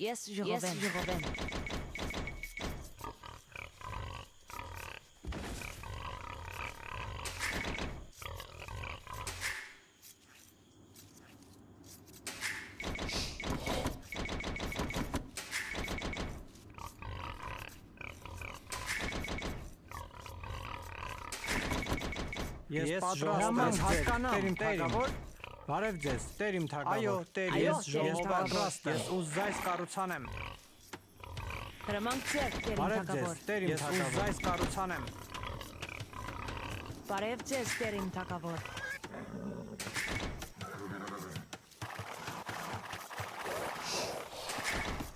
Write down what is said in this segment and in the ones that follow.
Ես ժողովեմ։ Ես պատրաստ եմ հասկանամ, թագավոր։ Բարև ձեզ, տեր իմ թագավոր։ Այո, տեր, ես պատրաստ եմ։ Ես ուզայս կառուցանեմ։ Հրամանք ձեր, տեր իմ Բարև թագավոր։ ձեզ, տեր իմ թագավոր։ Ես ուզայս կառուցանեմ։ Բարև ձեզ, տեր իմ թագավոր։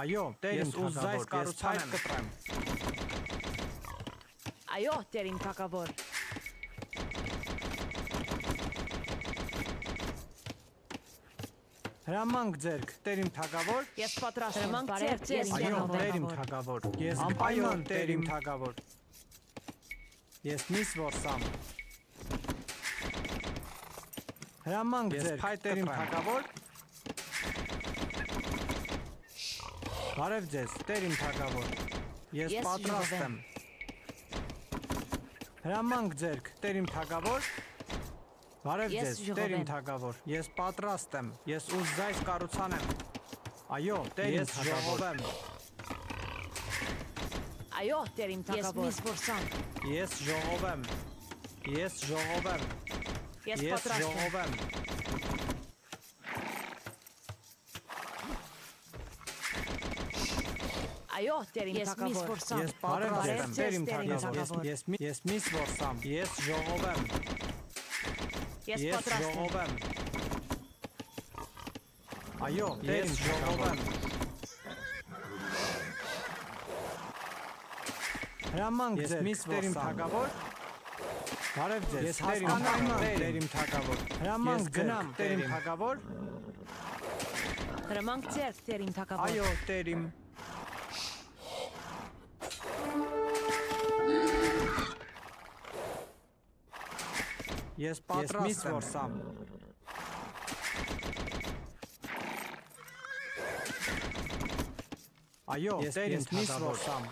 Այո, տեր իմ ուզայս կառուցանեմ։ Կտրեմ։ Այո, տեր իմ թագավոր։ Հրամանք ձերք, տեր իմ թագավոր։ Ես պատրաստ եմ։ Բարև ձեզ, Այո, տեր իմ թագավոր։ Ես անպայման տեր իմ թագավոր։ Ես միս որսամ։ Հրամանք ձերք, տեր իմ թագավոր։ Բարև ձեզ, տեր իմ թագավոր։ Ես պատրաստ եմ։ Հրամանք ձերք, տեր իմ թագավոր։ Բարև ձեզ, տեր իմ թագավոր։ Ես պատրաստ եմ։ Ես ուզայս կառուցանեմ։ Այո, տեր իմ թագավոր։ Այո, տեր իմ թագավոր։ Ես միս որսամ։ Ես ժողովեմ։ Ես ժողովեմ։ Ես պատրաստ եմ։ Այո, տեր իմ թագավոր։ Ես պատրաստ եմ, տեր իմ թագավոր։ Ես միս որսամ։ Ես ժողովեմ։ Ես Ես պատրաստ եմ։ ժողովեմ։ Այո, տեր իմ ժողովեմ։ Հրամանք ձեր, տեր իմ թագավոր։ Բարև ձեզ, ես հասկանամ, տեր իմ թագավոր։ Հրամանք գնամ, տեր իմ թագավոր։ Հրամանք ձեր, տեր իմ թագավոր։ Այո, տեր իմ։ Ես պատրաստ եմ որսամ։ Այո, տեր իմ թագավոր։ Այո,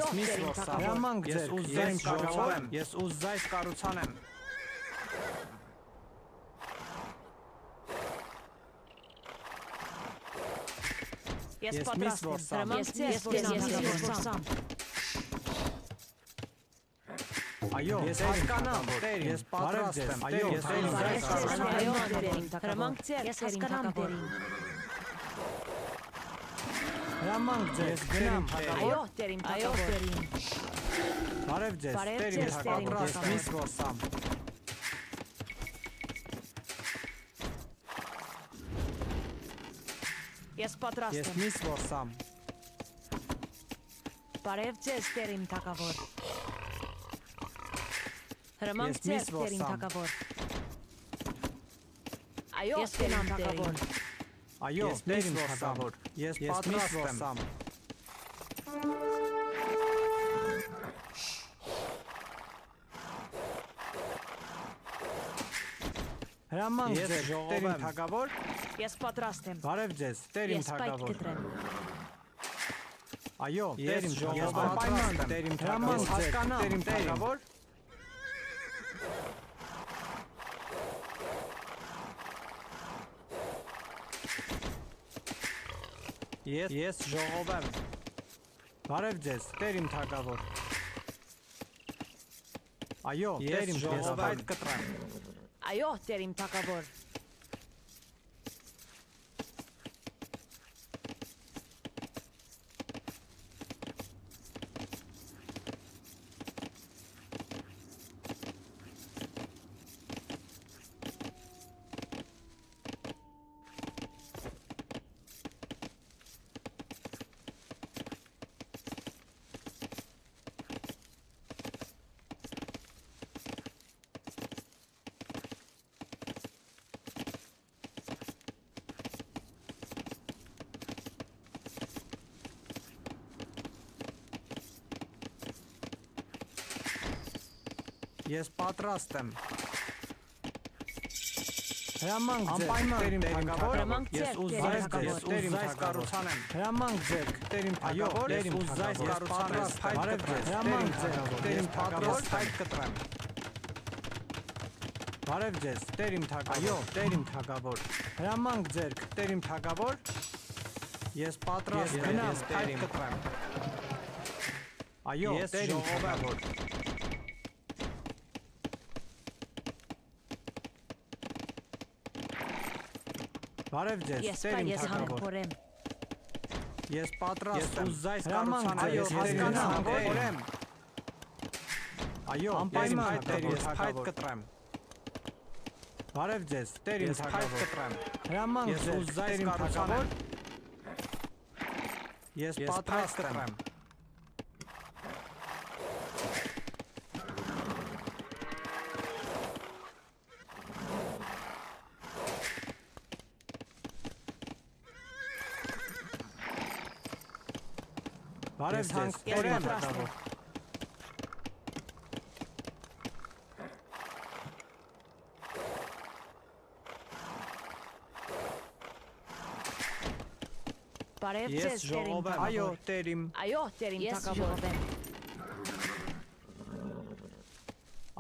Ես միս տեր իմ որսամ։ թագավոր։ Հրամանք ձեր, ես ժողովեմ։ Ես ուզայս կառուցանեմ։ Ես Ես պատրաստ միս եմ։ որսամ։ Հրամանք ձեր, Ես ես Այո, ես հասկանամ, տեր, ես պատրաստ եմ։ Այո, ես ուզայս կառուցանեմ։ Այո, տեր իմ թագավոր։ Հրամանք ձեր, Ես տեր իմ հասկանամ, թագավոր։ Հրամանք ձեր, ես գնամ, Այո, տեր իմ թագավոր։ Բարև ձեզ, Բարև տեր իմ ձեզ, տեր իմ թագավոր։ Ես թագավոր։ միս որսամ։ Ես պատրաստ Ես եմ։ միս որսամ։ Բարև ձեզ, տեր իմ թագավոր։ Հրամանք Ես ձեր, միս տեր իմ որսամ։ թագավոր։ Այո, տեր իմ թագավոր։ Այո, տեր իմ թագավոր։ Ես պատրաստ եմ։ Հրամանք ձեր, տեր իմ թագավոր։ Ես պատրաստ եմ։ Բարև ձեզ, տեր իմ Ես պայթ թագավոր։ կտրեմ։ Այո, տեր իմ ժողով ես պատրաստ եմ, տեր իմ թագավոր, հասկանամ, տեր իմ թագավոր։ Ես ժողովեմ։ Բարև ձեզ, տեր իմ թագավոր։ Այո, տեր իմ ժողովայդ կտրեմ։ Այո, տեր իմ թագավոր։ Ես պատրաստ եմ։ Հրամանք ձեր, տերիմ թագավոր, ես ուզայս տերիմ կառուցանեմ։ Հրամանք ձեր, տերիմ թագավոր, ես ուզայս կառուցանեմ, բարև ձեզ, հրամանք ձեր, տերիմ թագավոր, հայտ կտրեմ։ Բարև ձեզ, տերիմ թագավոր, այո, տերիմ թագավոր, հրամանք ձեր, տերիմ թագավոր, ես պատրաստ եմ, ես հայտ կտրեմ։ Այո, տերիմ թագավոր։ Բարև ձեզ, տերիմ թագավոր։ Ես պատրաստ եմ, ուզայս կառուցանեմ, այո, հասկանամ, օրեմ։ Այո, անպայման տերիմ հայտ կտրեմ։ Բարև ձեզ, տերիմ թագավոր։ Հրամանք ձեր, ուզայս կառուցանեմ։ Ես պատրաստ եմ։ Բարև ձեզ, տերիմ թագավոր։ Բարև Ես ձեզ, տերիմ ժողով եմ, այո, թագավոր։ տերիմ, Այո, տերիմ թագավոր։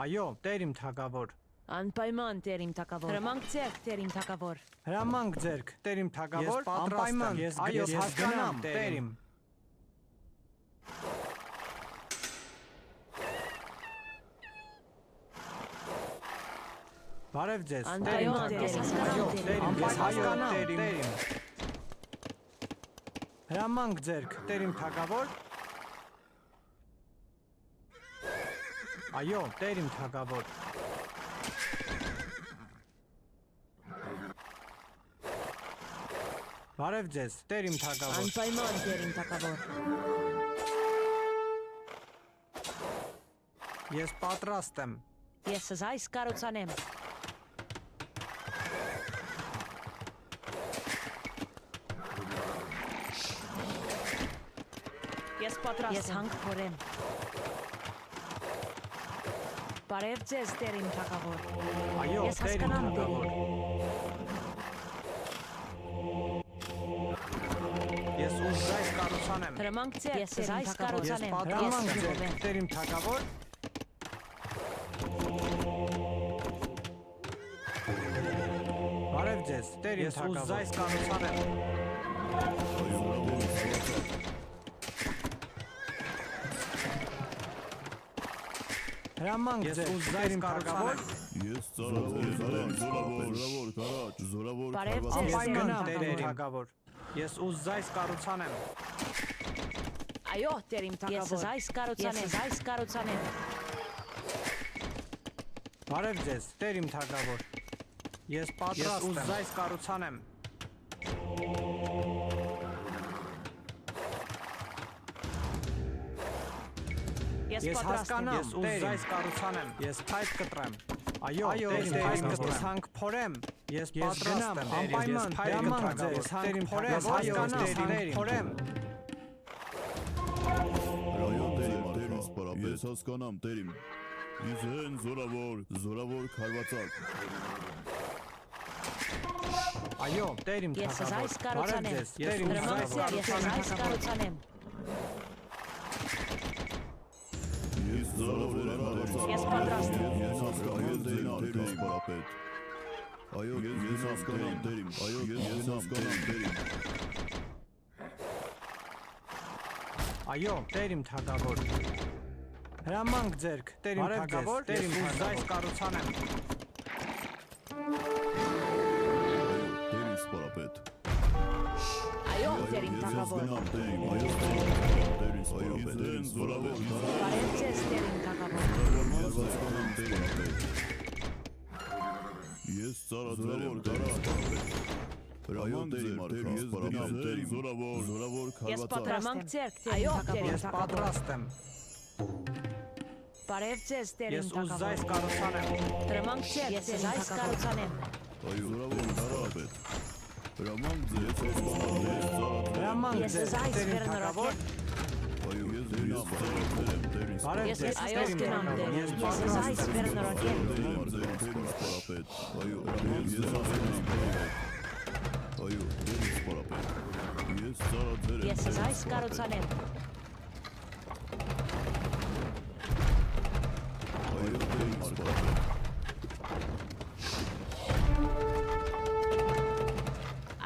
այո, տերիմ թագավոր։ Անպայման տերիմ թագավոր։ Հրամանք ձեր, տերիմ թագավոր։ Հրամանք ձեր, տերիմ թագավոր, անպայման, այո, հասկանամ, տերիմ։ Բարև ձեզ, տերիմ թագավոր, ես հասկանամ, տերիմ։ Հրամանք ձեր, տերիմ թագավոր։ Այո, տերիմ թագավոր։ Բարև ձեզ, տերիմ թագավոր։ Անպայման տերիմ թագավոր։ Ես պատրաստ եմ։ Ես զայս կառուցանեմ։ Ես պատրաստ եմ։ Ես հանք փորեմ։ Բարև ձեզ, տերիմ թագավոր։ Այո, Ես տերիմ հասկանամ, թագավոր։ Ես ուզայս կառուցանեմ։ Հրամանք ձեր, ես զայս Ես կառուցանեմ։ պատրաստ եմ, տերիմ թագավոր։ Բարև ձեզ, տերիմ թագավոր։ Ես ուզայս կառուցանեմ։ Հրամանք ձեր, ուզայս կառուցանեմ։ Ես ծառայել զորավոր կարաճ, զորավոր Բարև ձեզ, Անպայման տերիմ տերիմ թագավոր։ թագավոր։ Ես ուզայս կառուցանեմ։ Այո, տերիմ թագավոր։ Ես զայս կառուցանեմ, զայս կառուցանեմ։ Բարև ձեզ, տերիմ թագավոր։ Ես պատրաստ եմ։ Ես ուզայս կառուցանեմ։ Ես Ես պատրաստ եմ։ հասկանամ, ես ուզայս կառուցանեմ։ Ես փայտ կտրեմ։ Այո, տերիմ թագավոր։ Ես հանք փորեմ։ Ես պատրաստ եմ, անպայման հրամանք ձեր, ես հանք փորեմ, հասկանամ, փորեմ։ Ռայոն տերիմ սպարապետ։ Ես հասկանամ տերիմ։ Ես են զորավոր քարվածակ։ Այո, տերիմ Ես թագավոր։ զայս կառուցանեմ։ Բարև ձեզ, տերիմ Հրամանք ձեր, ես զայս կառուցանեմ։ Ես զորավոր եմ։ Ես պատրաստ եմ։ Ես հասկանամ տերիմ սպարապետ։ Այո, ես հասկանամ տերիմ։ Այո, ես հասկանամ տերիմ։ Այո, տերիմ թագավոր։ Հրամանք ձեր, տերիմ թագավոր, տերիմ ուզայս կառուցանեմ։ Տերիմ սպարապետ։ Այո, տերիմ Ես թագավոր։ հասկանամ տերիմ։ Այո, տերիմ սպարապետ։ Տերիմ զորավոր։ Բարև ձեզ, տերիմ թագավոր։ Ես հասկանամ տերիմ։ Ես ծառայել եմ կարաճ։ Հրաման տերիմ արքա սպարապետ։ Տերիմ զորավոր Ես քարվածակ։ պատրաստ եմ։ Այո, տերիմ Ես թագավոր։ պատրաստ եմ։ Բարև ձեզ, տերիմ Ես ուզայս թագավոր։ կառուցանեմ։ Հրամանք ձեր, ես զայս կառուցանեմ։ Այո, զորավոր կարապետ։ Հրաման ձեզ հասկանամ։ Հրամանք Ես ձեր, զայս տերիմ վերնորոգեմ։ թագավոր։ Այո, ես Բարև Ես ձեզ, այո կնամ դեր։ ես Ես այս վերնորակեմ։ Ես այս կառուցանեմ։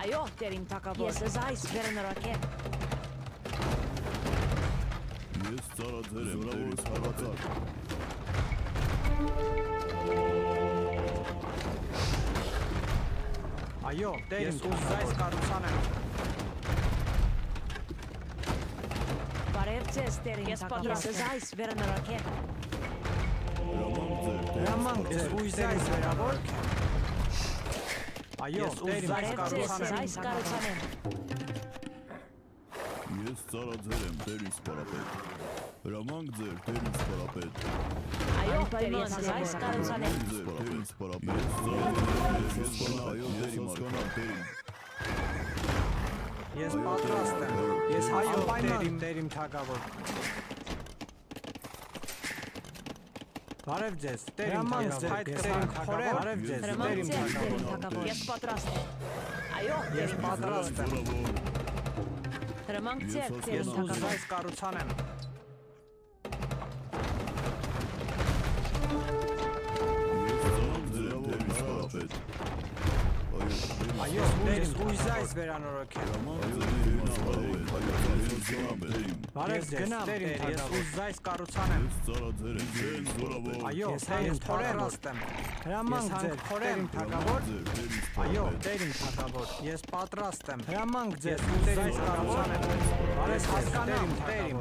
Այո, դեր իմ թակավոր։ Ես այս վերնորակեմ։ Ես ծառաձեր եմ, տերիս հարվածակ։ Այո, ես ուզում այս կառուցանեմ։ Բարև ձեզ, դեր իմ թակավոր։ Ես այս վերնորակեմ։ Հրամանք ձեր ուզում այս վերավոր։ Այո, տեր իմ այս Բարև ձեզ, կառուցանեմ։ այս կառուցանեմ։ Ես ծառաձեր եմ, տերիս պարապետ։ Հրամանք ձեր, տերիս պարապետ։ Այո, դեր ես այս կառուցանեմ։ Տերիս պարապետ։ Ես այո, տերի մարգարետ։ Ես պատրաստ եմ։ Ես այո, տեր իմ թակավոր։ Բարև ձեզ, տեր իմ թակավոր։ Բարև ձեզ, տեր իմ թակավոր։ Ես պատրաստ եմ։ Այո, Ես պատրաստ եմ։ հրամանք ձեր, դեր Ես իմ ուզում թակավոր։ այս կառուցանեմ։ Այո, ես ուզում այս վերանորոգեմ։ Բարև ձեզ, տեր իմ ես ուզում այս կառուցանեմ։ Այո, ես պատրաստ եմ։ Հրամանք ձեր, տեր իմ թակավոր։ Այո, տեր իմ թակավոր, ես պատրաստ եմ։ Հրամանք ձեր, ուզում այս կառուցանեմ։ Բարև հասկանամ, տեր իմ։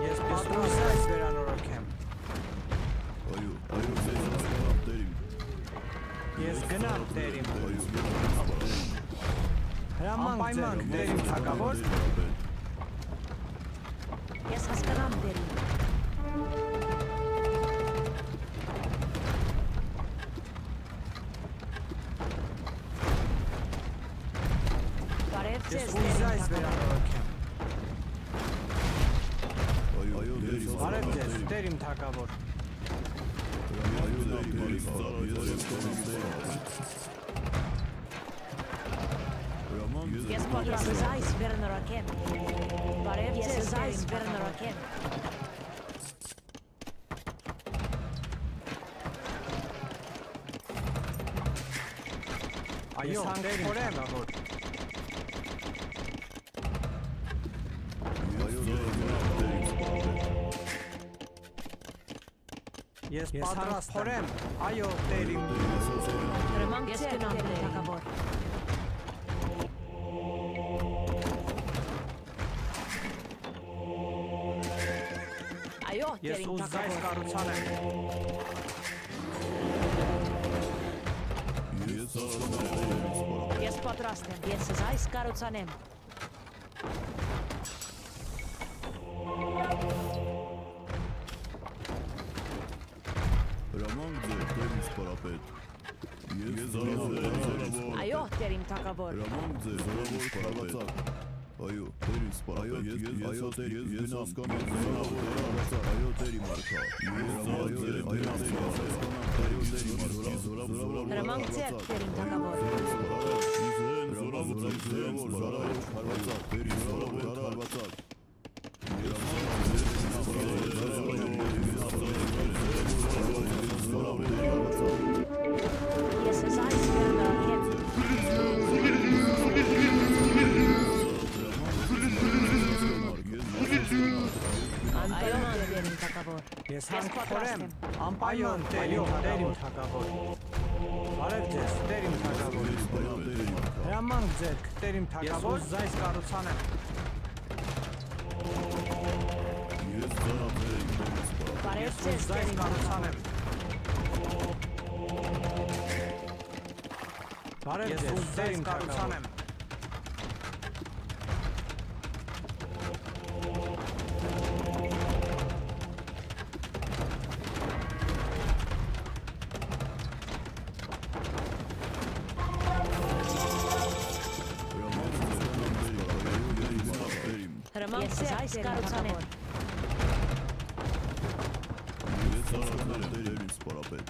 Ես ուզում այս վերանորոգեմ։ Ես գնամ, տեր իմ։ Հրամանք ձեր, տեր իմ թակավոր։ Ես հասկանամ դեր իմ։ Բարև Ես ձեզ, ուզում դեր այս իմ վերանորոգեմ։ թակավոր։ Բարև ձեզ, տեր իմ թակավոր։ Ես պատրաստ այս վերնորակեմ։ Բարև ձեզ, այս վերնորակեմ։ Այո, տեր իմ թակավոր։ Ես պատրաստ եմ։ Այո, տեր իմ։ Հրամանք ձեր, դեր իմ թակավոր։ Այո, դեր Ես իմ ուզում այս թակավոր։ կառուցանեմ։ Ես պատրաստ եմ։ Ես այս կառուցանեմ։ Հրամանք ձեր, տերիս պարապետ։ Ես ծառաձեր եմ, Այո, դեր իմ թակավոր։ Հրամանք ձեր, զորավոր հարվածակ։ Այո, տերիս պարապետ, այո, տեր, ես հասկանամ, զորավոր հարվածակ, այո, տերի մարգա։ Հրամանք ձեր, դեր իմ թակավոր։ Ես այս վերնորակեմ։ Այո, դեր իմ թակավոր։ Ես Ես հանքորեմ, պատրաստ եմ։ անպայման տեր իմ թակավոր։ Բարև ձեզ, տեր իմ թակավոր։ Հրամանք ձեր, տեր իմ թակավոր։ Ես ուզում այս կառուցանեմ։ Բարև Ես ձեզ, ուզում դեր այս իմ կառուցանեմ։ թակավոր։ Բարև ձեզ, տեր իմ կառուցանեմ։ Հրամանք ձեր, այս կառուցանեմ։ ծառաներ եմ դերին սպարապետ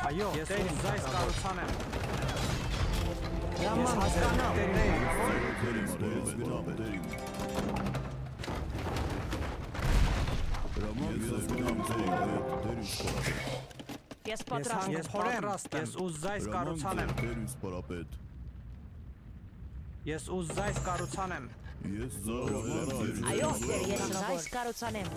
Այո, ես ուզայս կառուցանեմ Ես հասկանամ դերին սպարապետ դերին Ես պատրաստ Ես պատրաստ եմ Ես ուզայս կառուցանեմ դերին սպարապետ Ես ուզայս կառուցանեմ Ես ծառաներ Այո, տեր, ես ուզայս կառուցանեմ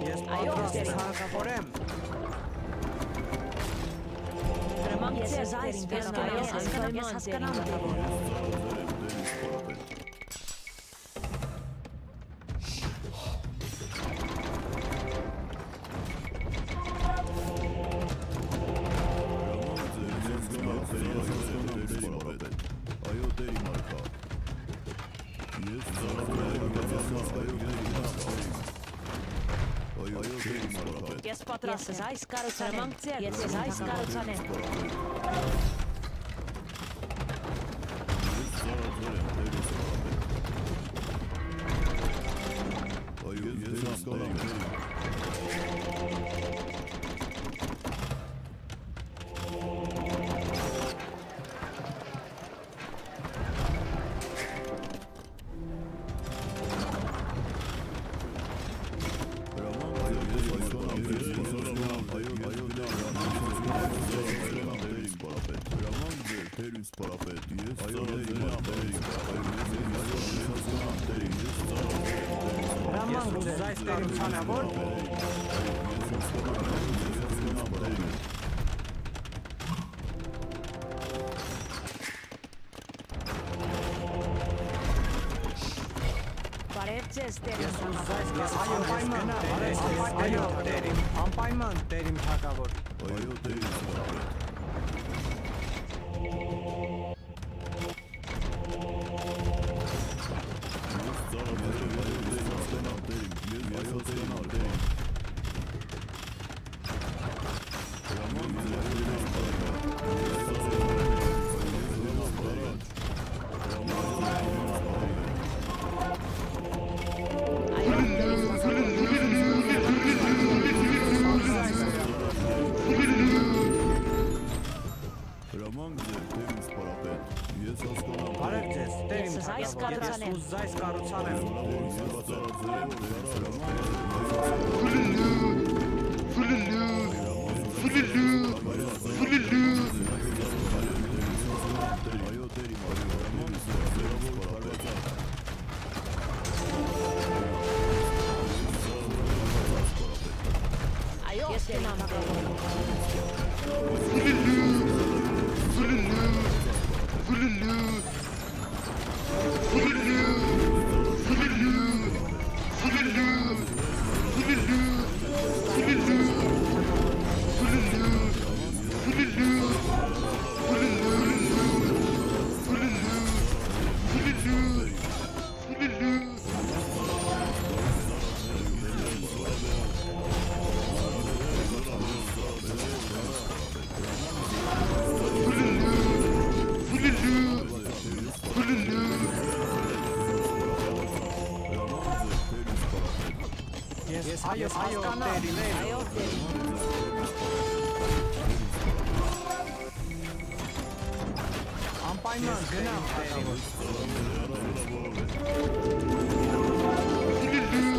Ես պատրաստ եմ հարկավորեմ Ես ուզայս հասկանամ Այո դերի մարկա Ես Այո դերի մարկա Ես պատրաստ եմ այս կառուցանեմ Ես այս կառուցանեմ Այո ես հասկանամ Հրամանք ուզայս կառուցանեմ որ Բարև ձեզ տեր Ես ուզայս անպայման Այո դերին անպայման դերին հակավոր Այո դերի սպարապետ Բարև ձեզ դերին Ես այս հակավոր Ես ուզայս կառուցանեմ Այո դերի մարկա Այո, ես տենամ Ես հասկանամ Այո, անպայման գնամ դերին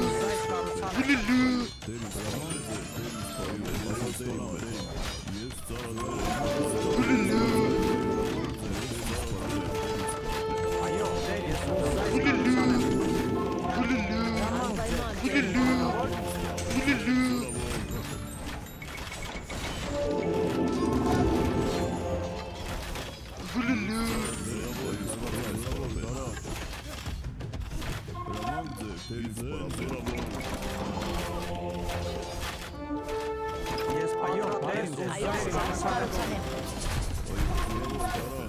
Ուզայս կառուցանեմ Այո դեր ես ուզայս կառուցանեմ Ես այո դեր այո, ուզայս այս կառուցանեմ կառուցանեմ Հալա